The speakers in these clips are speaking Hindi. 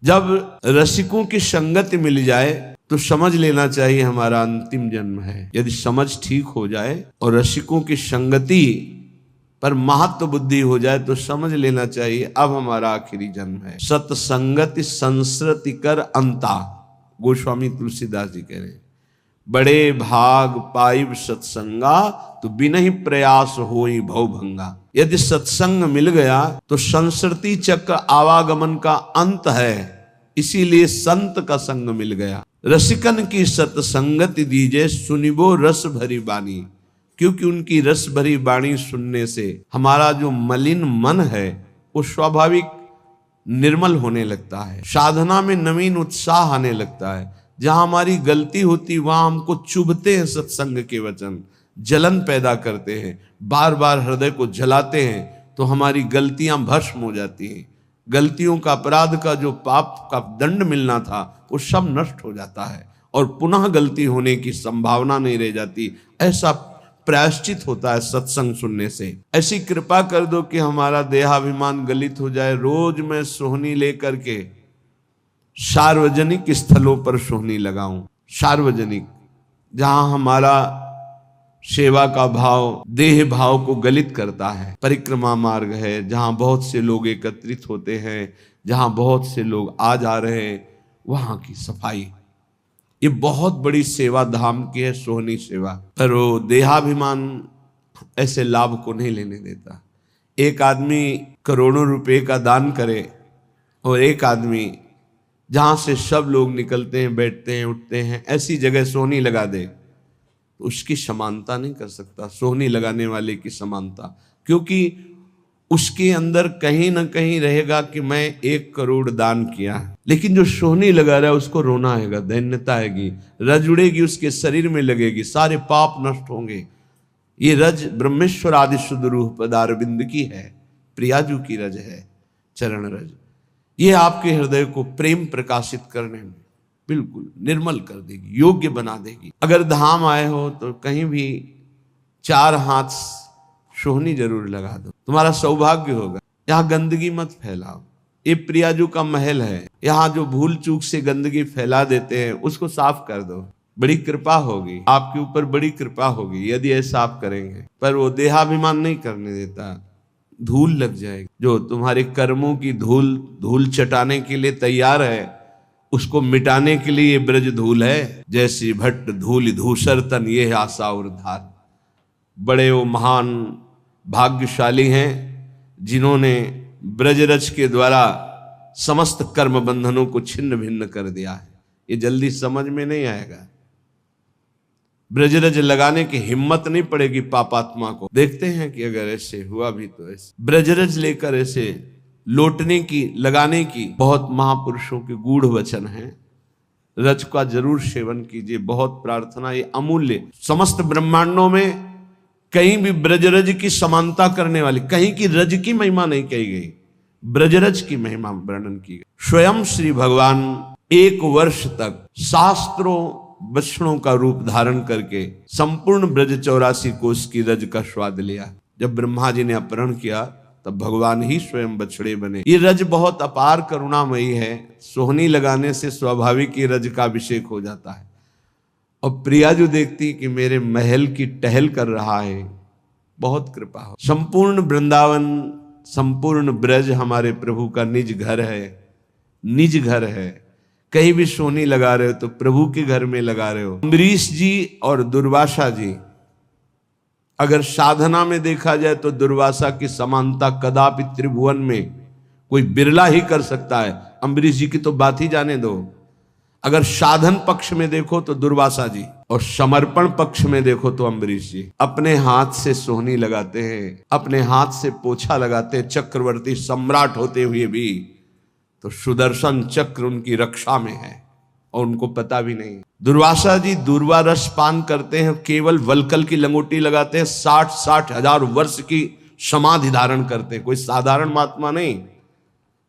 जब रसिकों की संगति मिल जाए तो समझ लेना चाहिए हमारा अंतिम जन्म है। यदि समझ ठीक हो जाए और रसिकों की संगति पर महत्व बुद्धि हो जाए तो समझ लेना चाहिए अब हमारा आखिरी जन्म है। सत्संगति संस्कृति कर अंता, गोस्वामी तुलसीदास जी कह रहे हैं, बड़े भाग पाइब सत्संगा तो बिना ही प्रयास होई भवभंगा। यदि सत्संग मिल गया तो संस्कृति चक्र आवागमन का अंत है, इसीलिए संत का संग मिल गया। रसिकन की सत्संगति दीजे सुनिबो रस भरी बानी, क्योंकि उनकी रस भरी वाणी सुनने से हमारा जो मलिन मन है वो स्वाभाविक निर्मल होने लगता है। साधना में नवीन उत्साह आने लगता है। जहां हमारी गलती होती वहां हमको चुभते हैं सत्संग के वचन, जलन पैदा करते हैं, बार बार हृदय को जलाते हैं, तो हमारी गलतियां भस्म हो जाती हैं। गलतियों का, अपराध का जो पाप का दंड मिलना था वो सब नष्ट हो जाता है और पुनः गलती होने की संभावना नहीं रह जाती। ऐसा प्रायश्चित होता है सत्संग सुनने से। ऐसी कृपा कर दो कि हमारा देहाभिमान गलित हो जाए। रोज मैं सोहनी लेकर के सार्वजनिक स्थलों पर सोहनी लगाऊं, सार्वजनिक, जहां हमारा सेवा का भाव देह भाव को गलित करता है। परिक्रमा मार्ग है जहां बहुत से लोग एकत्रित होते हैं, जहां बहुत से लोग आ जा रहे हैं, वहां की सफाई, ये बहुत बड़ी सेवा धाम की है सोहनी सेवा। पर वो देहाभिमान ऐसे लाभ को नहीं लेने देता। एक आदमी करोड़ों रुपए का दान करे और एक आदमी जहां से सब लोग निकलते हैं, बैठते हैं, उठते हैं, ऐसी जगह सोहनी लगा दे तो उसकी समानता नहीं कर सकता, सोहनी लगाने वाले की समानता, क्योंकि उसके अंदर कहीं ना कहीं रहेगा कि मैं 1 करोड़ दान किया है। लेकिन जो सोहनी लगा रहा है उसको रोना आएगा, दैन्यता आएगी, रज उड़ेगी, उसके शरीर में लगेगी, सारे पाप नष्ट होंगे। ये रज ब्रह्मेश्वर आदि शुद्ध रूह पदारविंद की है, प्रियाजू की रज है, चरण रज। ये आपके हृदय को प्रेम प्रकाशित करने में बिल्कुल निर्मल कर देगी, योग्य बना देगी। अगर धाम आए हो तो कहीं भी 4 हाथ सोहनी जरूर लगा दो, तुम्हारा सौभाग्य होगा। यहाँ गंदगी मत फैलाओ, ये प्रियाजू का महल है, यहाँ जो भूल चूक से गंदगी फैला देते हैं उसको साफ कर दो, बड़ी कृपा होगी, आपके ऊपर बड़ी कृपा होगी यदि ऐसा आप करेंगे। पर वो देहाभिमान नहीं करने देता, धूल लग जाएगी। जो तुम्हारे कर्मों की धूल चटाने के लिए तैयार है, उसको मिटाने के लिए ये ब्रज धूल है। जैसी भट्ट धूल धूसर तन ये आशा और धार। बड़े वो महान भाग्यशाली हैं जिन्होंने ब्रजरज के द्वारा समस्त कर्म बंधनों को छिन्न भिन्न कर दिया है। ये जल्दी समझ में नहीं आएगा। ब्रजरज लगाने की हिम्मत नहीं पड़ेगी पापात्मा को। देखते हैं कि अगर ऐसे हुआ भी तो ऐसे ब्रजरज लेकर ऐसे लौटने की, लगाने की बहुत महापुरुषों के गूढ़ वचन हैं। रज का जरूर सेवन कीजिए, बहुत प्रार्थना, ये अमूल्य। समस्त ब्रह्मांडों में कहीं भी ब्रजरज की समानता करने वाली, कहीं की रज की महिमा नहीं कही गई, ब्रजरज की महिमा वर्णन की गई। स्वयं श्री भगवान 1 वर्ष तक शास्त्रों वचनों का रूप धारण करके संपूर्ण ब्रज 84 कोष की रज का स्वाद लिया। जब ब्रह्मा जी ने अपहरण किया तब भगवान ही स्वयं बछड़े बने। ये रज बहुत अपार करुणामयी है। सोहनी लगाने से स्वाभाविक ही रज का अभिषेक हो जाता है। और प्रिया जो देखती कि मेरे महल की टहल कर रहा है, बहुत कृपा हो। संपूर्ण वृंदावन, संपूर्ण ब्रज हमारे प्रभु का निज घर है, निज घर है। कहीं भी सोहनी लगा रहे हो तो प्रभु के घर में लगा रहे हो। अम्बरीश जी और दुर्वासा जी, अगर साधना में देखा जाए तो दुर्वासा की समानता कदापि त्रिभुवन में कोई बिरला ही कर सकता है। अम्बरीश जी की तो बात ही जाने दो। अगर साधन पक्ष में देखो तो दुर्वासा जी, और समर्पण पक्ष में देखो तो अम्बरीश जी। अपने हाथ से सोहनी लगाते हैं, अपने हाथ से पोछा लगाते हैं, चक्रवर्ती सम्राट होते हुए भी। तो सुदर्शन चक्र उनकी रक्षा में है और उनको पता भी नहीं। दुर्वासा जी दूर्वा रस पान करते हैं, केवल वलकल की लंगोटी लगाते हैं, 60 हजार वर्ष की समाधि धारण करते हैं। कोई साधारण महात्मा नहीं,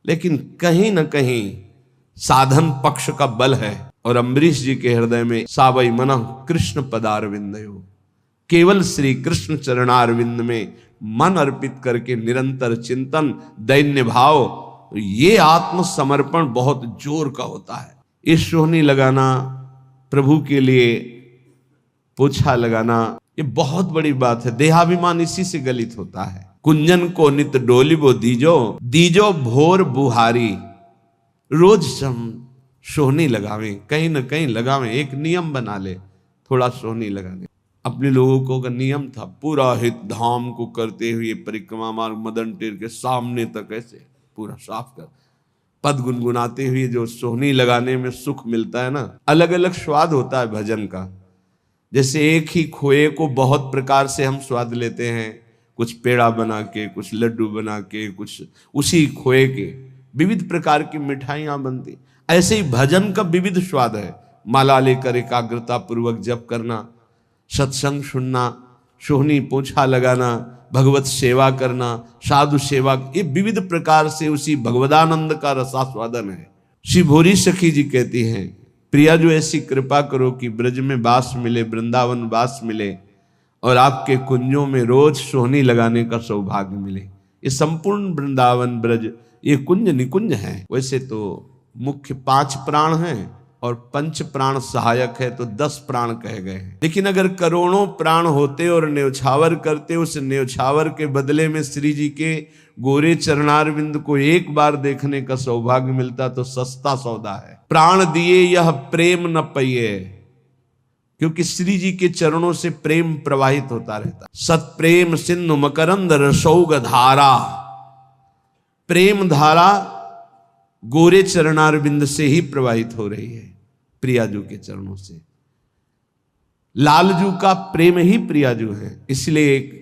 लेकिन कहीं न कहीं साधन पक्ष का बल है। और अम्बरीश जी के हृदय में सावई मनः कृष्ण पदारविंदयो, केवल श्री कृष्ण चरणारविंद में मन अर्पित करके निरंतर चिंतन, दैन्य भाव तो ये आत्मसमर्पण बहुत जोर का होता है। इस सोहनी लगाना, प्रभु के लिए पोछा लगाना, ये बहुत बड़ी बात है। देहाभिमान इसी से गलित होता है। कुंजन को नित डोलिबो दीजो, दीजो भोर बुहारी। रोज हम सोहनी लगावें, कहीं ना कहीं लगावें, एक नियम बना ले थोड़ा सोहनी लगाने। अपने लोगों को का नियम था पूरा हित धाम को करते हुए परिक्रमा मार्ग मदन टेर के सामने तक ऐसे पूरा साफ कर पद गुनगुनाते हुए जो सोहनी लगाने में सुख मिलता है ना, अलग अलग स्वाद होता है भजन का। जैसे एक ही खोए को बहुत प्रकार से हम स्वाद लेते हैं, कुछ पेड़ा बना के, कुछ लड्डू बना के, कुछ उसी खोए के विविध प्रकार की मिठाइयां बनती, ऐसे ही भजन का विविध स्वाद है। माला लेकर एकाग्रता पूर्वक जप करना, सत्संग सुनना, सोहनी पोछा लगाना, भगवत सेवा करना, साधु सेवा, ये विविध प्रकार से उसी भगवदानंद का रसास्वादन है। श्री भोरी सखी जी कहती हैं, प्रिया जो ऐसी कृपा करो कि ब्रज में वास मिले, वृंदावन वास मिले और आपके कुंजों में रोज सोहनी लगाने का सौभाग्य मिले। ये संपूर्ण वृंदावन ब्रज ये कुंज निकुंज है। वैसे तो मुख्य 5 प्राण हैं और 5 प्राण सहायक है, तो 10 प्राण कहे गए हैं। लेकिन अगर करोड़ों प्राण होते और न्योछावर करते, उस न्योछावर के बदले में श्री जी के गोरे चरणारविंद को एक बार देखने का सौभाग्य मिलता तो सस्ता सौदा है। प्राण दिए यह प्रेम न पइए, क्योंकि श्री जी के चरणों से प्रेम प्रवाहित होता रहता। सत प्रेम सिंधु मकरंद रसौग धारा, प्रेम धारा गोरे चरणारविंद से ही प्रवाहित हो रही है, प्रियाजू के चरणों से। लालजू का प्रेम ही प्रियाजू है। इसलिए एक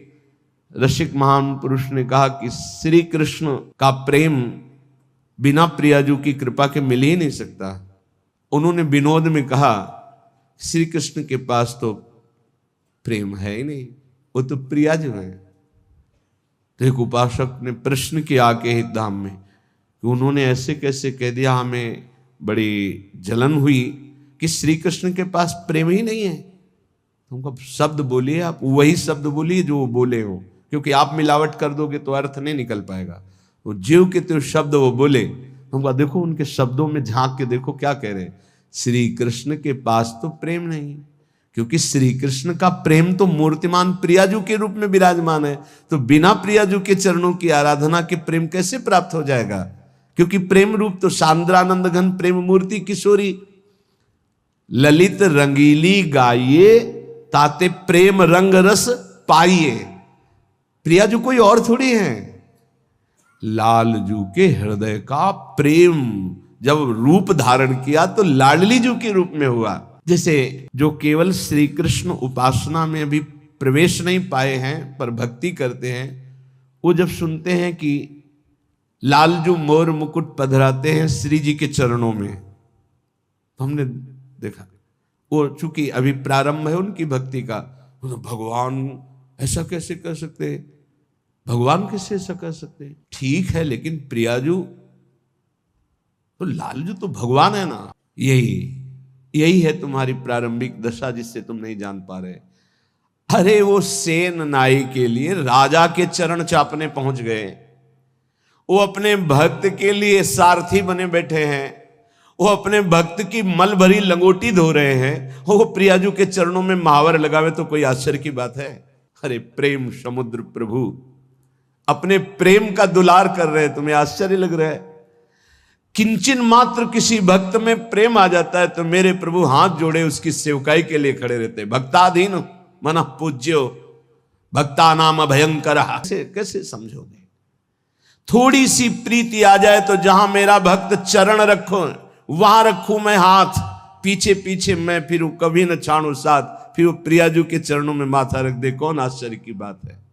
रसिक महान पुरुष ने कहा कि श्री कृष्ण का प्रेम बिना प्रियाजू की कृपा के मिल ही नहीं सकता। उन्होंने विनोद में कहा, श्री कृष्ण के पास तो प्रेम है ही नहीं, वो तो प्रियाजू है। तो एक उपासक ने प्रश्न किया आके हित धाम में कि उन्होंने ऐसे कैसे कह दिया, हमें बड़ी जलन हुई कि श्री कृष्ण के पास प्रेम ही नहीं है। तुमको शब्द बोलिए, आप वही शब्द बोलिए जो वो बोले हो, क्योंकि आप मिलावट कर दोगे तो अर्थ नहीं निकल पाएगा। वो जीव के तो शब्द वो बोले, तुमको देखो उनके शब्दों में झांक के देखो क्या कह रहे हैं। श्री कृष्ण के पास तो प्रेम नहीं, क्योंकि श्री कृष्ण का प्रेम तो मूर्तिमान प्रियाजू के रूप में विराजमान है। तो बिना प्रियाजू के चरणों की आराधना के प्रेम कैसे प्राप्त हो जाएगा? क्योंकि प्रेम रूप तो सांद्रानंद घन प्रेम मूर्ति किशोरी, ललित रंगीली गाइए ताते प्रेम रंग रस पाइए। प्रियाजू कोई और थोड़ी है, लालजू के हृदय का प्रेम जब रूप धारण किया तो लाडली जू के रूप में हुआ। जैसे जो केवल श्री कृष्ण उपासना में अभी प्रवेश नहीं पाए हैं पर भक्ति करते हैं, वो जब सुनते हैं कि लालजू मोर मुकुट पधराते हैं श्री जी के चरणों में, तो हमने देखा वो चूंकि अभी प्रारंभ है उनकी भक्ति का, भगवान ऐसा कैसे कर सकते, भगवान कैसे ऐसा कर सकते? ठीक है, लेकिन प्रियाजू तो लालजू तो भगवान है ना। यही है तुम्हारी प्रारंभिक दशा जिससे तुम नहीं जान पा रहे। अरे वो सेन नाई के लिए राजा के चरण चापने पहुंच गए, वो अपने भक्त के लिए सारथी बने बैठे हैं, वो अपने भक्त की मल भरी लंगोटी धो रहे हैं, वो प्रियाजू के चरणों में महावर लगावे तो कोई आश्चर्य की बात है? अरे प्रेम समुद्र प्रभु अपने प्रेम का दुलार कर रहे हैं, तुम्हें आश्चर्य लग रहा है? किंचन मात्र किसी भक्त में प्रेम आ जाता है तो मेरे प्रभु हाथ जोड़े उसकी सेवकाई के लिए खड़े रहते। भक्ताधीन मन पूज्यो भक्ता नाम भयंकर, कैसे समझोगे? थोड़ी सी प्रीति आ जाए तो जहां मेरा भक्त चरण रखो वहां रखूं मैं हाथ, पीछे पीछे मैं फिरूं, कभी न छाड़ू साथ। फिर वो प्रियाजू के चरणों में माथा रख दे, कौन आश्चर्य की बात है?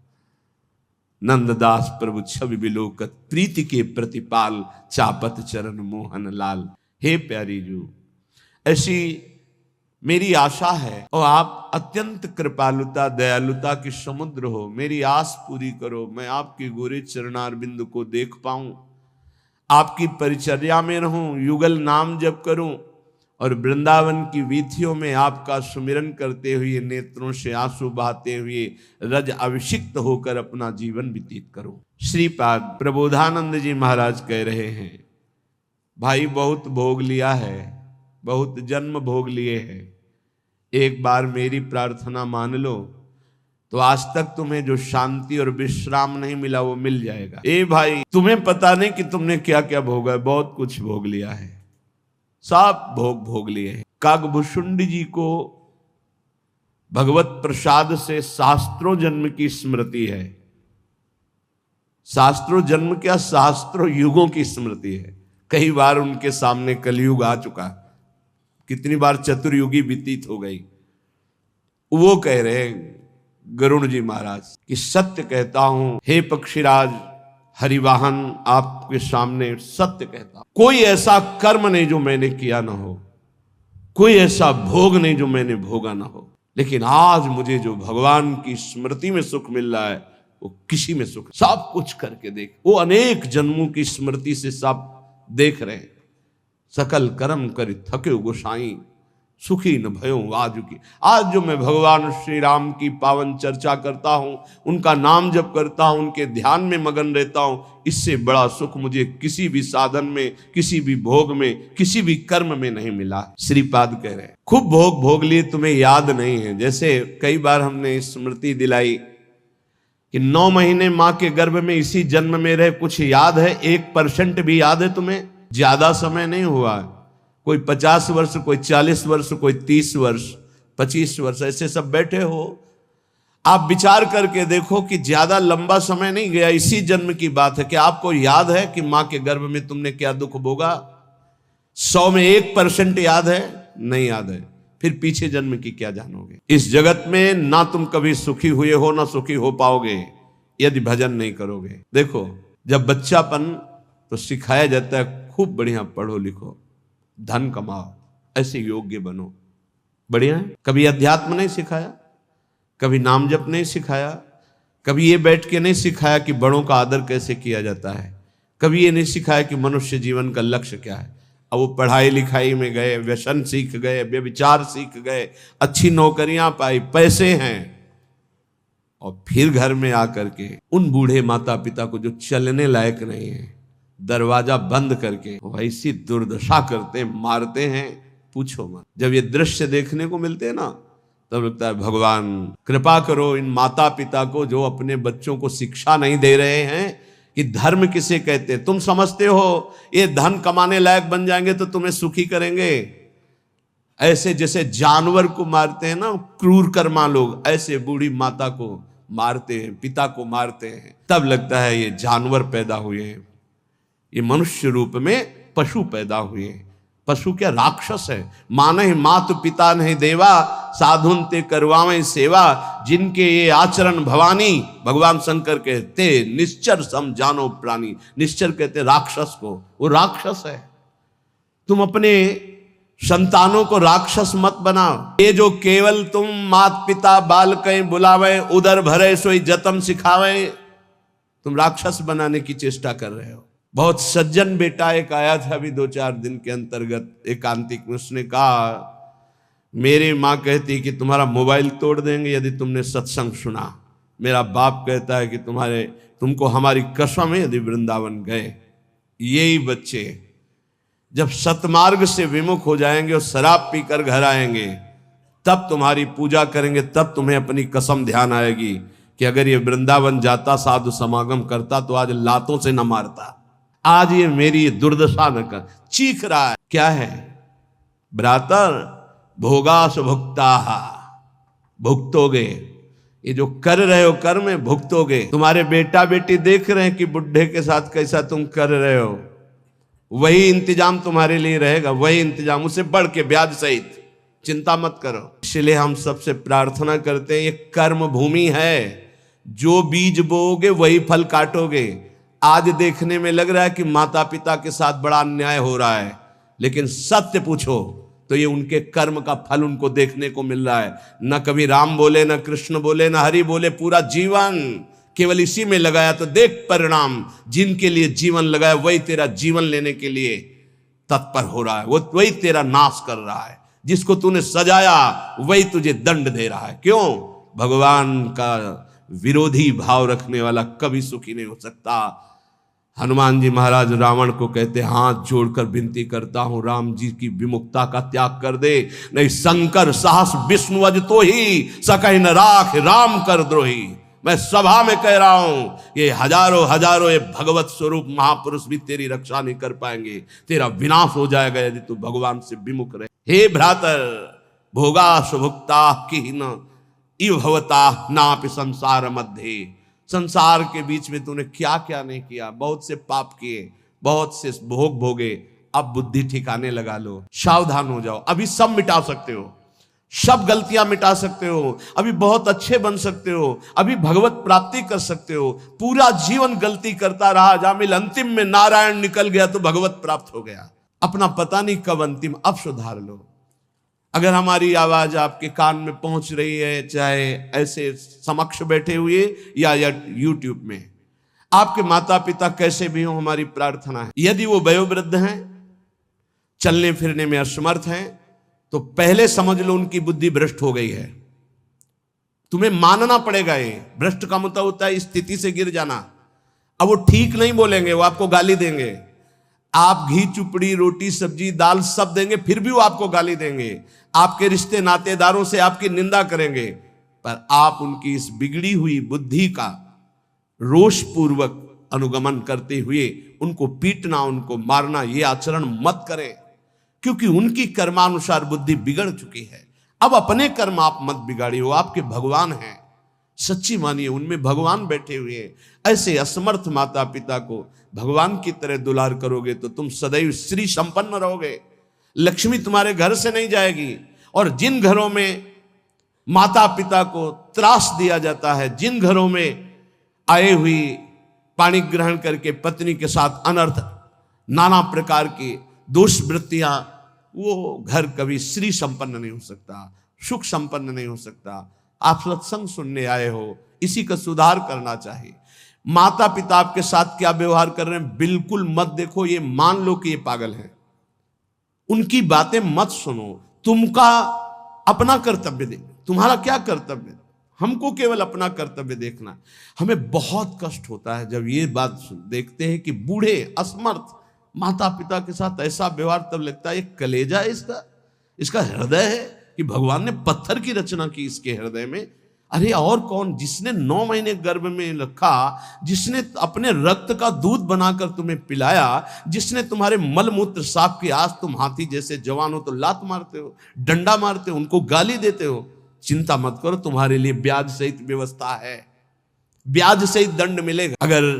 नंददास प्रभु छवि विलोकत प्रीति के प्रतिपाल, चापत चरण मोहन लाल। हे प्यारी जू, ऐसी मेरी आशा है और आप अत्यंत कृपालुता दयालुता की समुद्र हो। मेरी आस पूरी करो, मैं आपके गोरे चरणारविंद को देख पाऊं, आपकी परिचर्या में रहूं, युगल नाम जप करूं और वृंदावन की वीथियों में आपका सुमिरन करते हुए नेत्रों से आंसू बहाते हुए रज अभिषिक्त होकर अपना जीवन व्यतीत करूं। श्रीपाद प्रबोधानंद जी महाराज कह रहे हैं, भाई बहुत भोग लिया है, बहुत जन्म भोग लिए हैं, एक बार मेरी प्रार्थना मान लो तो आज तक तुम्हें जो शांति और विश्राम नहीं मिला वो मिल जाएगा। ए भाई, तुम्हें पता नहीं कि तुमने क्या क्या भोगा है, बहुत कुछ भोग लिया है, सब भोग लिए हैं। काकभूषुंडी जी को भगवत प्रसाद से शास्त्रों जन्म की स्मृति है। शास्त्रों जन्म क्या, शास्त्रों युगों की स्मृति है। कई बार उनके सामने कलयुग आ चुका, कितनी बार चतुर्युगी व्यतीत हो गई। वो कह रहे गरुड़ जी महाराज कि सत्य कहता हूं हे पक्षीराज हरिवाहन, आपके सामने सत्य कहता हूं, कोई ऐसा कर्म नहीं जो मैंने किया ना हो, कोई ऐसा भोग नहीं जो मैंने भोगा ना हो, लेकिन आज मुझे जो भगवान की स्मृति में सुख मिल रहा है वो किसी में सुख, सब कुछ करके देख, वो अनेक जन्मों की स्मृति से सब देख रहे हैं। सकल कर्म कर थके गोसाई, सुखी न भयो आज की। आज जो मैं भगवान श्री राम की पावन चर्चा करता हूं, उनका नाम जप करता हूं, उनके ध्यान में मगन रहता हूं, इससे बड़ा सुख मुझे किसी भी साधन में, किसी भी भोग में, किसी भी कर्म में नहीं मिला। श्रीपाद कह रहे हैं खूब भोग लिए, तुम्हें याद नहीं है। जैसे कई बार हमने स्मृति दिलाई कि 9 महीने मां के गर्भ में इसी जन्म में रहे, कुछ याद है? 1% भी याद है तुम्हें? ज्यादा समय नहीं हुआ, कोई 50 वर्ष, कोई 40 वर्ष, कोई 30 वर्ष, 25 वर्ष, ऐसे सब बैठे हो। आप विचार करके देखो कि ज्यादा लंबा समय नहीं गया, इसी जन्म की बात है। क्या आपको याद है कि मां के गर्भ में तुमने क्या दुख भोगा? 100 में 1% याद है? नहीं याद है, फिर पीछे जन्म की क्या जानोगे? इस जगत में ना तुम कभी सुखी हुए हो, ना सुखी हो पाओगे यदि भजन नहीं करोगे। देखो, जब बच्चापन तो सिखाया जाता है खूब बढ़िया पढ़ो लिखो, धन कमाओ, ऐसे योग्य बनो, बढ़िया है। कभी अध्यात्म नहीं सिखाया, कभी नाम जप नहीं सिखाया, कभी ये बैठ के नहीं सिखाया कि बड़ों का आदर कैसे किया जाता है, कभी ये नहीं सिखाया कि मनुष्य जीवन का लक्ष्य क्या है। अब वो पढ़ाई लिखाई में गए, व्यसन सीख गए, व्यभिचार सीख गए, अच्छी नौकरियां पाई, पैसे हैं, और फिर घर में आकर के उन बूढ़े माता पिता को जो चलने लायक नहीं है, दरवाजा बंद करके वैसी दुर्दशा करते हैं, मारते हैं, पूछो मत। जब ये दृश्य देखने को मिलते हैं ना, तब लगता है भगवान कृपा करो इन माता पिता को जो अपने बच्चों को शिक्षा नहीं दे रहे हैं कि धर्म किसे कहते हैं। तुम समझते हो ये धन कमाने लायक बन जाएंगे तो तुम्हें सुखी करेंगे, ऐसे जैसे जानवर को मारते हैं ना क्रूर कर्मा लोग, ऐसे बूढ़ी माता को मारते हैं, पिता को मारते हैं। तब लगता है ये जानवर पैदा हुए हैं, ये मनुष्य रूप में पशु पैदा हुए हैं। पशु क्या, राक्षस है। माने मात पिता नहीं देवा, साधुन ते करवावें सेवा, जिनके ये आचरण भवानी, भगवान शंकर कहते निश्चर सम जानो प्राणी। निश्चर कहते राक्षस को, वो राक्षस है। तुम अपने संतानों को राक्षस मत बनाओ। ये जो केवल तुम मात पिता बाल कहीं बुलावे, उदर भरे सोई जतन सिखावे, तुम राक्षस बनाने की चेष्टा कर रहे हो। बहुत सज्जन बेटा एक आया था अभी 2-4 दिन के अंतर्गत एकांतिक में, उसने कहा मेरी माँ कहती कि तुम्हारा मोबाइल तोड़ देंगे यदि तुमने सत्संग सुना। मेरा बाप कहता है कि तुमको हमारी कसम है यदि वृंदावन गए। यही बच्चे जब सतमार्ग से विमुख हो जाएंगे और शराब पीकर घर आएंगे, तब तुम्हारी पूजा करेंगे, तब तुम्हें अपनी कसम ध्यान आएगी कि अगर ये वृंदावन जाता, साधु समागम करता, तो आज लातों से न मारता, आज ये मेरी दुर्दशा न कर। चीख रहा है, क्या है? भ्रातर भोगास भुक्ता, भुगतोगे। ये जो कर रहे हो कर्म भुगतोगे। तुम्हारे बेटा बेटी देख रहे हैं कि बुढ़े के साथ कैसा तुम कर रहे हो, वही इंतजाम तुम्हारे लिए रहेगा, वही इंतजाम, उससे बढ़ के ब्याज सहित। चिंता मत करो। इसलिए हम सबसे प्रार्थना करते हैं, ये कर्म भूमि है, जो बीज बोओगे वही फल काटोगे। आज देखने में लग रहा है कि माता पिता के साथ बड़ा अन्याय हो रहा है, लेकिन सत्य पूछो तो ये उनके कर्म का फल उनको देखने को मिल रहा है। न कभी राम बोले, न कृष्ण बोले, न हरि बोले, पूरा जीवन केवल इसी में लगाया। तो देख परिणाम, जिनके लिए जीवन लगाया वही तेरा जीवन लेने के लिए तत्पर हो रहा है, वो वही तेरा नाश कर रहा है। जिसको तूने सजाया वही तुझे दंड दे रहा है। क्यों? भगवान का विरोधी भाव रखने वाला कभी सुखी नहीं हो सकता। हनुमान जी महाराज रावण को कहते, हाथ जोड़कर विनती करता हूं राम जी की विमुखता का त्याग कर दे, नहीं शंकर साहस विष्णु अज तो ही सकहि न राख राम कर द्रोही। मैं सभा में कह रहा हूं, ये हजारों हजारों ये भगवत स्वरूप महापुरुष भी तेरी रक्षा नहीं कर पाएंगे, तेरा विनाश हो जाएगा यदि तू भगवान से विमुख रहे। हे भ्रातर भोगा सुभुक्ता की न इव भवता नापि संसार मध्य। संसार के बीच में तूने क्या क्या नहीं किया, बहुत से पाप किए, बहुत से भोग भोगे, अब बुद्धि ठिकाने लगा लो, सावधान हो जाओ। अभी सब मिटा सकते हो, सब गलतियां मिटा सकते हो, अभी बहुत अच्छे बन सकते हो, अभी भगवत प्राप्ति कर सकते हो। पूरा जीवन गलती करता रहा, जामिल अंतिम में नारायण निकल गया तो भगवत प्राप्त हो गया। अपना पता नहीं कब अंतिम, अब सुधार लो। अगर हमारी आवाज आपके कान में पहुंच रही है, चाहे ऐसे समक्ष बैठे हुए या यूट्यूब में, आपके माता पिता कैसे भी हो, हमारी प्रार्थना है यदि वो वयोवृद्ध हैं, चलने फिरने में असमर्थ हैं, तो पहले समझ लो उनकी बुद्धि भ्रष्ट हो गई है। तुम्हें मानना पड़ेगा। ये भ्रष्ट का मतलब होता है स्थिति से गिर जाना। अब वो ठीक नहीं बोलेंगे, वो आपको गाली देंगे। आप घी चुपड़ी रोटी सब्जी दाल सब देंगे, फिर भी वो आपको गाली देंगे। आपके रिश्ते नातेदारों से आपकी निंदा करेंगे, पर आप उनकी इस बिगड़ी हुई बुद्धि का रोष पूर्वक अनुगमन करते हुए उनको पीटना, उनको मारना, ये आचरण मत करें, क्योंकि उनकी कर्मानुसार बुद्धि बिगड़ चुकी है। अब अपने कर्म आप मत बिगाड़िए, वो आपके भगवान हैं, सच्ची मानिए उनमें भगवान बैठे हुए हैं। ऐसे असमर्थ माता पिता को भगवान की तरह दुलार करोगे तो तुम सदैव श्री संपन्न रहोगे, लक्ष्मी तुम्हारे घर से नहीं जाएगी। और जिन घरों में माता पिता को त्रास दिया जाता है, जिन घरों में आए हुई पानी ग्रहण करके पत्नी के साथ अनर्थ नाना प्रकार की दोष वृत्तियां, वो घर कभी श्री संपन्न नहीं हो सकता, सुख संपन्न नहीं हो सकता। आप सत्संग सुनने आए हो, इसी का सुधार करना चाहिए। माता पिता आपके साथ क्या व्यवहार कर रहे हैं बिल्कुल मत देखो, ये मान लो कि ये पागल है, उनकी बातें मत सुनो। तुमका अपना कर्तव्य दे, तुम्हारा क्या कर्तव्य, हमको केवल अपना कर्तव्य देखना। हमें बहुत कष्ट होता है जब ये बात देखते हैं कि बूढ़े असमर्थ माता पिता के साथ ऐसा व्यवहार, तब लगता है ये कलेजा है इसका हृदय है कि भगवान ने पत्थर की रचना की इसके हृदय में। अरे और कौन, जिसने 9 महीने गर्भ में रखा, जिसने अपने रक्त का दूध बनाकर तुम्हें पिलाया, जिसने तुम्हारे मल मूत्र साफ किया, आज तुम हाथी जैसे जवान हो तो लात मारते हो, डंडा मारते हो, उनको गाली देते हो। चिंता मत करो, तुम्हारे लिए ब्याज सहित व्यवस्था है, ब्याज सहित दंड मिलेगा। अगर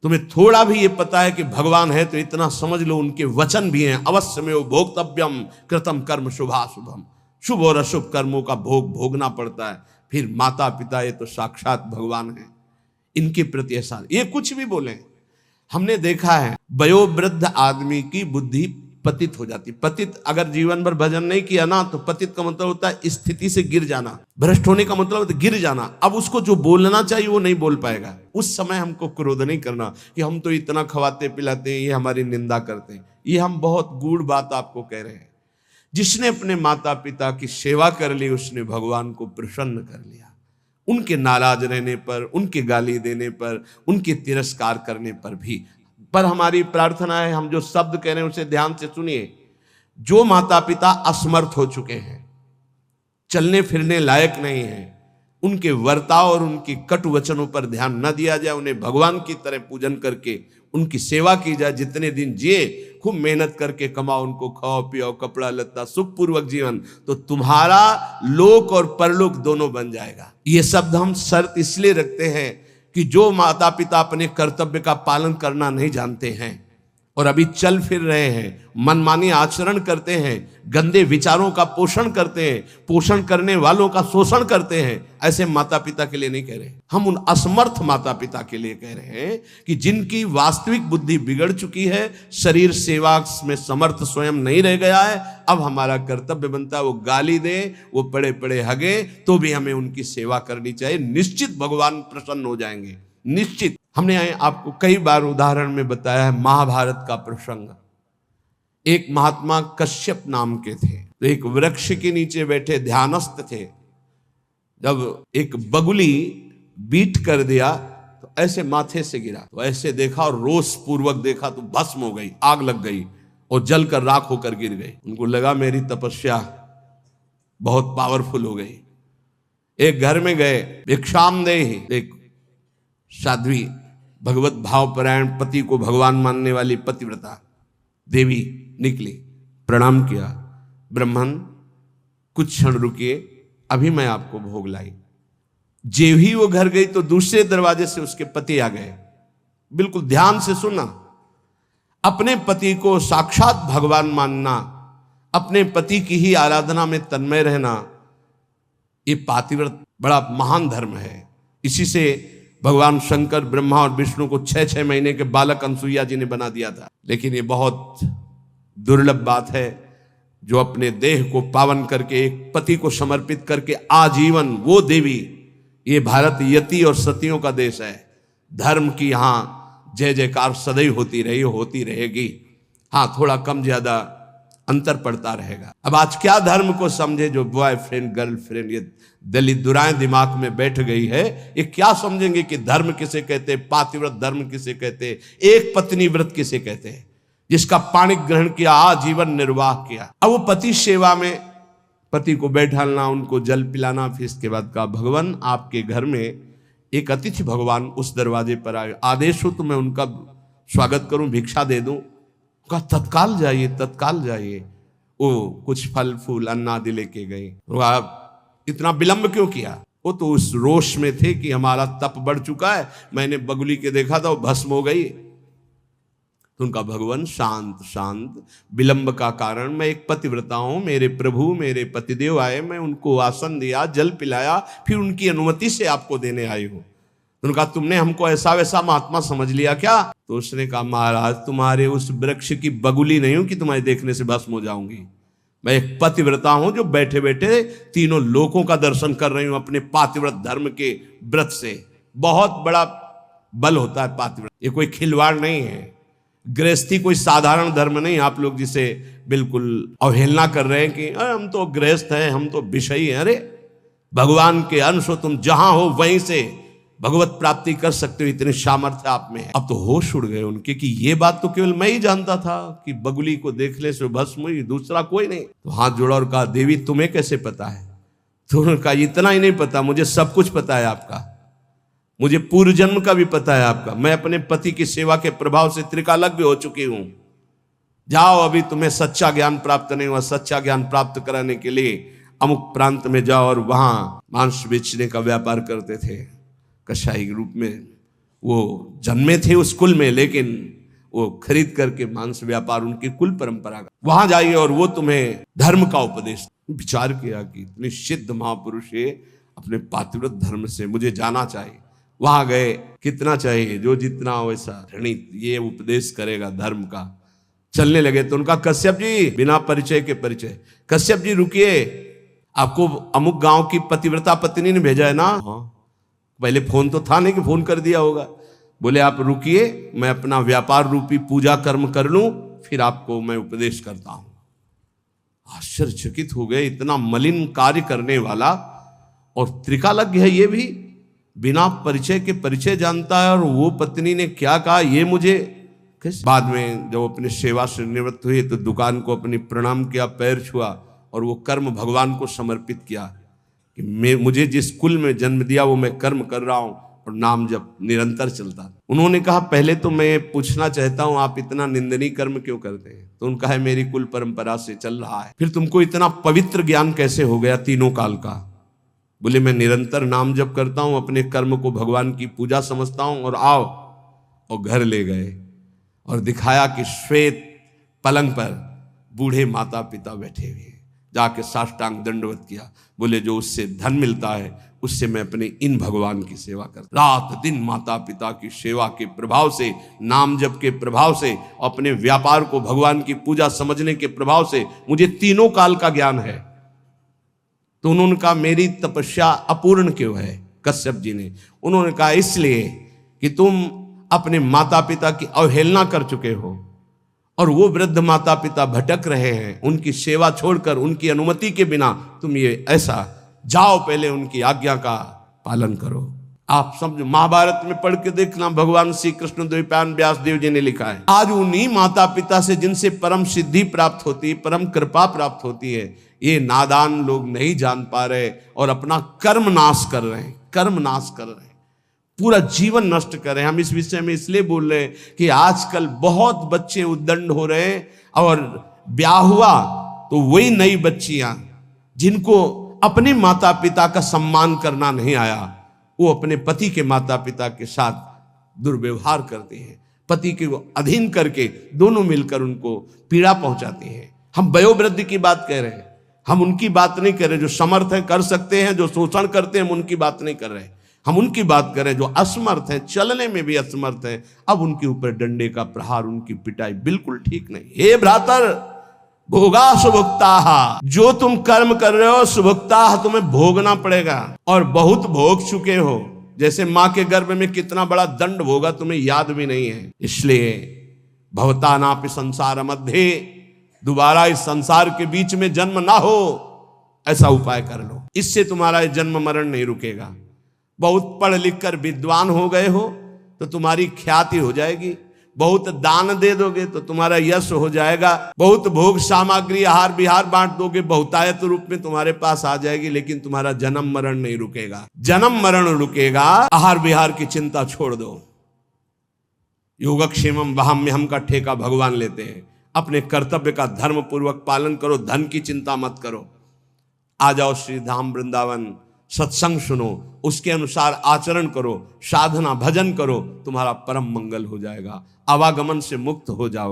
तुम्हें थोड़ा भी ये पता है कि भगवान है तो इतना समझ लो उनके वचन भी हैं, अवश्य में वो भोक्तव्यम कृतम कर्म शुभाशुभम, शुभ और अशुभ कर्मों का भोग भोगना पड़ता है। फिर माता पिता ये तो साक्षात भगवान हैं, इनके प्रति ऐसा ये कुछ भी बोले। हमने देखा है वयोवृद्ध आदमी की बुद्धि पतित हो जाती। पतित अगर जीवन भर भजन नहीं किया ना, तो पतित का मतलब होता है स्थिति से गिर जाना, भ्रष्ट होने का मतलब होता है गिर जाना। अब उसको जो बोलना चाहिए वो नहीं बोल पाएगा। उस समय हमको क्रोध नहीं करना कि हम तो इतना खवाते पिलाते हैं, ये हमारी निंदा करते हैं। ये हम बहुत गूढ़ बात आपको कह रहे हैं। जिसने अपने माता पिता की सेवा कर ली, उसने भगवान को प्रसन्न कर लिया। उनके नाराज रहने पर, उनके गाली देने पर, उनके तिरस्कार करने पर भी। पर हमारी प्रार्थना है, हम जो शब्द कह रहे हैं उसे ध्यान से सुनिए। जो माता पिता असमर्थ हो चुके हैं, चलने फिरने लायक नहीं हैं, उनके वर्ताव और उनकी कटु वचनों पर ध्यान न दिया जाए, उन्हें भगवान की तरह पूजन करके उनकी सेवा की जाए। जितने दिन जिए खूब मेहनत करके कमाओ, उनको खाओ पियो, कपड़ा लत्ता, सुखपूर्वक जीवन, तो तुम्हारा लोक और परलोक दोनों बन जाएगा। ये शब्द हम शर्त इसलिए रखते हैं कि जो माता पिता अपने कर्तव्य का पालन करना नहीं जानते हैं और अभी चल फिर रहे हैं, मनमानी आचरण करते हैं, गंदे विचारों का पोषण करते हैं, पोषण करने वालों का शोषण करते हैं, ऐसे माता पिता के लिए नहीं कह रहे। हम उन असमर्थ माता पिता के लिए कह रहे हैं कि जिनकी वास्तविक बुद्धि बिगड़ चुकी है, शरीर सेवा में समर्थ स्वयं नहीं रह गया है। अब हमारा कर्तव्य बनता है वो गाली दे, वो पड़े पड़े हगे, तो भी हमें उनकी सेवा करनी चाहिए। निश्चित भगवान प्रसन्न हो जाएंगे, निश्चित। हमने आपको कई बार उदाहरण में बताया है महाभारत का प्रसंग। एक महात्मा कश्यप नाम के थे, तो एक वृक्ष के नीचे बैठे ध्यानस्थ थे। जब एक बगुली बीट कर दिया तो ऐसे माथे से गिरा, तो ऐसे देखा और रोष पूर्वक देखा तो भस्म हो गई, आग लग गई और जल कर राख होकर गिर गई। उनको लगा मेरी तपस्या बहुत पावरफुल हो गई। एक घर में गए, भिक्षामदेहि, एक साध्वी भगवत भावपरायण पति को भगवान मानने वाली पतिव्रता देवी निकली, प्रणाम किया, ब्राह्मण कुछ क्षण रुकिए, अभी मैं आपको भोग लाई। जेव ही वो घर गई तो दूसरे दरवाजे से उसके पति आ गए। बिल्कुल ध्यान से सुना, अपने पति को साक्षात भगवान मानना, अपने पति की ही आराधना में तन्मय रहना, ये पातिव्रत बड़ा महान धर्म है। इसी से भगवान शंकर ब्रह्मा और विष्णु को 6-6 महीने के बालक अनसुईया जी ने बना दिया था। लेकिन ये बहुत दुर्लभ बात है जो अपने देह को पावन करके एक पति को समर्पित करके आजीवन वो देवी, ये भारत यति और सतियों का देश है। धर्म की यहाँ जय जयकार सदैव होती रही, होती रहेगी। हाँ, थोड़ा कम ज्यादा अंतर पड़ता रहेगा। अब आज क्या धर्म को समझे जो बॉयफ्रेंड गर्लफ्रेंड ये दलित दुराएं दिमाग में बैठ गई है, ये क्या समझेंगे कि धर्म किसे कहते, पातिव्रत धर्म किसे कहते, एक पत्नी व्रत किसे कहते हैं, जिसका पाणिक ग्रहण किया, आजीवन निर्वाह किया। अब वो पति सेवा में पति को बैठालना, उनको जल पिलाना, फिर इसके बाद कहा भगवान आपके घर में एक अतिथि भगवान उस दरवाजे पर आए, आदेश हो तो मैं उनका स्वागत करूं, भिक्षा दे दूं। कहा तत्काल जाइए, तत्काल जाइए। वो कुछ फल फूल अन्ना आदि लेके गए। आप इतना विलंब क्यों किया? वो तो उस रोष में थे कि हमारा तप बढ़ चुका है, मैंने बगुली के देखा था वो भस्म हो गई। तो उनका भगवान शांत शांत, विलंब का कारण मैं एक पतिव्रता हूं, मेरे प्रभु मेरे पतिदेव आए, मैं उनको आसन दिया, जल पिलाया, फिर उनकी अनुमति से आपको देने आई हूं। तो उनका तुमने हमको ऐसा वैसा महात्मा समझ लिया क्या? तो उसने कहा महाराज तुम्हारे उस वृक्ष की बगुली नहीं हूं कि तुम्हारे देखने से भस्म हो जाऊंगी। मैं एक पतिव्रता हूं जो बैठे बैठे तीनों लोकों का दर्शन कर रही हूं अपने पातिव्रत धर्म के व्रत से। बहुत बड़ा बल होता है पातिव्रत, ये कोई खिलवाड़ नहीं है। गृहस्थी कोई साधारण धर्म नहीं, आप लोग जिसे बिल्कुल अवहेलना कर रहे हैं कि हम तो गृहस्थ हैं, हम तो विषयी हैं। अरे भगवान के अंश हो, तुम जहां हो वहीं से भगवत प्राप्ति कर सकते हो, इतने सामर्थ्य आप में है। अब तो होश उड़ गए उनके कि ये बात तो केवल मैं ही जानता था कि बगुली को देखने से भस्म हुई, दूसरा कोई नहीं। तो हाथ जोड़ा और कहा देवी तुम्हें कैसे पता है? तो उन्होंने कहा इतना ही नहीं पता, मुझे सब कुछ पता है आपका, मुझे पूर्व जन्म का भी पता है आपका। मैं अपने पति की सेवा के प्रभाव से त्रिकालज्ञ हो चुकी हूं। जाओ, अभी तुम्हें सच्चा ज्ञान प्राप्त नहीं हुआ, सच्चा ज्ञान प्राप्त कराने के लिए अमुक प्रांत में जाओ और वहां मांस बेचने का व्यापार करते थे। कसाई रूप में वो जन्मे थे उस कुल में, लेकिन वो खरीद करके मांस व्यापार उनकी कुल परंपरा का। वहां जाइए और वो तुम्हें धर्म का उपदेश। विचार किया कि इतने सिद्ध महापुरुष है, अपने पातिव्रत धर्म से मुझे जाना चाहिए। वहां गए, कितना चाहिए, जो जितना वैसा रणित ये उपदेश करेगा धर्म का। चलने लगे तो उनका कश्यप जी, बिना परिचय के परिचय, कश्यप जी रुकिए, आपको अमुक गांव की पतिव्रता पत्नी ने भेजा है ना? हाँ। पहले फोन तो था नहीं कि फोन कर दिया होगा। बोले आप रुकिए, मैं अपना व्यापार रूपी पूजा कर्म कर लूं, फिर आपको मैं उपदेश करता हूं। आश्चर्यचकित हो गए, इतना मलिन कार्य करने वाला और त्रिकालज्ञ है, ये भी बिना परिचय के परिचय जानता है। और वो पत्नी ने क्या कहा ये मुझे कैसे? बाद में जब अपने सेवा से निवृत्त हुए तो दुकान को अपनी प्रणाम किया, पैर छुआ और वो कर्म भगवान को समर्पित किया कि मुझे जिस कुल में जन्म दिया वो मैं कर्म कर रहा हूं और नाम जब निरंतर चलता। उन्होंने कहा पहले तो मैं पूछना चाहता हूं आप इतना निंदनीय कर्म क्यों करते हैं? तो उनका है मेरी कुल परंपरा से चल रहा है। फिर तुमको इतना पवित्र ज्ञान कैसे हो गया तीनों काल का? बोले मैं निरंतर नाम जप करता हूं, अपने कर्म को भगवान की पूजा समझता हूं। और आओ, और घर ले गए और दिखाया कि श्वेत पलंग पर बूढ़े माता पिता बैठे हुए, जाके साष्टांग दंडवत किया। बोले जो उससे धन मिलता है उससे मैं अपने इन भगवान की सेवा करता, रात दिन माता पिता की सेवा के प्रभाव से, नाम जप के प्रभाव से, अपने व्यापार को भगवान की पूजा समझने के प्रभाव से मुझे तीनों काल का ज्ञान है। तो उन्होंने कहा मेरी तपस्या अपूर्ण क्यों है? कश्यप जी ने उन्होंने कहा इसलिए कि तुम अपने माता पिता की अवहेलना कर चुके हो और वो वृद्ध माता पिता भटक रहे हैं, उनकी सेवा छोड़कर उनकी अनुमति के बिना तुम ये ऐसा, जाओ पहले उनकी आज्ञा का पालन करो। आप समझो, महाभारत में पढ़ के देखना, भगवान श्री कृष्ण द्वैपायन व्यास देव जी ने लिखा है, आज उन्हीं माता पिता से जिनसे परम सिद्धि प्राप्त होती है, परम कृपा प्राप्त होती है, ये नादान लोग नहीं जान पा रहे और अपना कर्म नाश कर रहे हैं, कर्म नाश कर रहे हैं, पूरा जीवन नष्ट कर रहे हैं। हम इस विषय में इसलिए बोल रहे हैं कि आजकल बहुत बच्चे उद्दंड हो रहे हैं, और ब्याह हुआ तो वही नई बच्चियां जिनको अपने माता पिता का सम्मान करना नहीं आया, वो अपने पति के माता पिता के साथ दुर्व्यवहार करते हैं, पति के अधीन करके दोनों मिलकर उनको पीड़ा पहुंचाते हैं। हम वयोवृद्धि की बात कह रहे हैं, हम उनकी बात नहीं कर रहे जो समर्थ है, कर सकते हैं, जो शोषण करते हैं हम उनकी बात नहीं कर रहे, हम उनकी बात कर रहे हैं जो असमर्थ है, चलने में भी असमर्थ है। अब उनके ऊपर डंडे का प्रहार, उनकी पिटाई बिल्कुल ठीक नहीं। हे भ्रातर, भोगा सुभुक्ता, जो तुम कर्म कर रहे हो सुभुक्ता, तुम्हें भोगना पड़ेगा, और बहुत भोग चुके हो। जैसे मां के गर्भ में कितना बड़ा दंड भोगा तुम्हें याद भी नहीं है। इसलिए भवतानापि संसार मध्य, दोबारा इस संसार के बीच में जन्म ना हो, ऐसा उपाय कर लो, इससे तुम्हारा जन्म मरण नहीं रुकेगा। बहुत पढ़ लिख कर विद्वान हो गए हो तो तुम्हारी ख्याति हो जाएगी, बहुत दान दे दोगे तो तुम्हारा यश हो जाएगा, बहुत भोग सामग्री आहार विहार बांट दोगे, बहुतायत रूप में तुम्हारे पास आ जाएगी, लेकिन तुम्हारा जन्म मरण नहीं रुकेगा। जन्म मरण रुकेगा, आहार विहार की चिंता छोड़ दो। योगक्षेमम वहाम्यहम का ठेका भगवान लेते हैं। अपने कर्तव्य का धर्म पूर्वक पालन करो, धन की चिंता मत करो। आ जाओ श्री धाम वृंदावन, सत्संग सुनो, उसके अनुसार आचरण करो, साधना भजन करो, तुम्हारा परम मंगल हो जाएगा, आवागमन से मुक्त हो जाओ।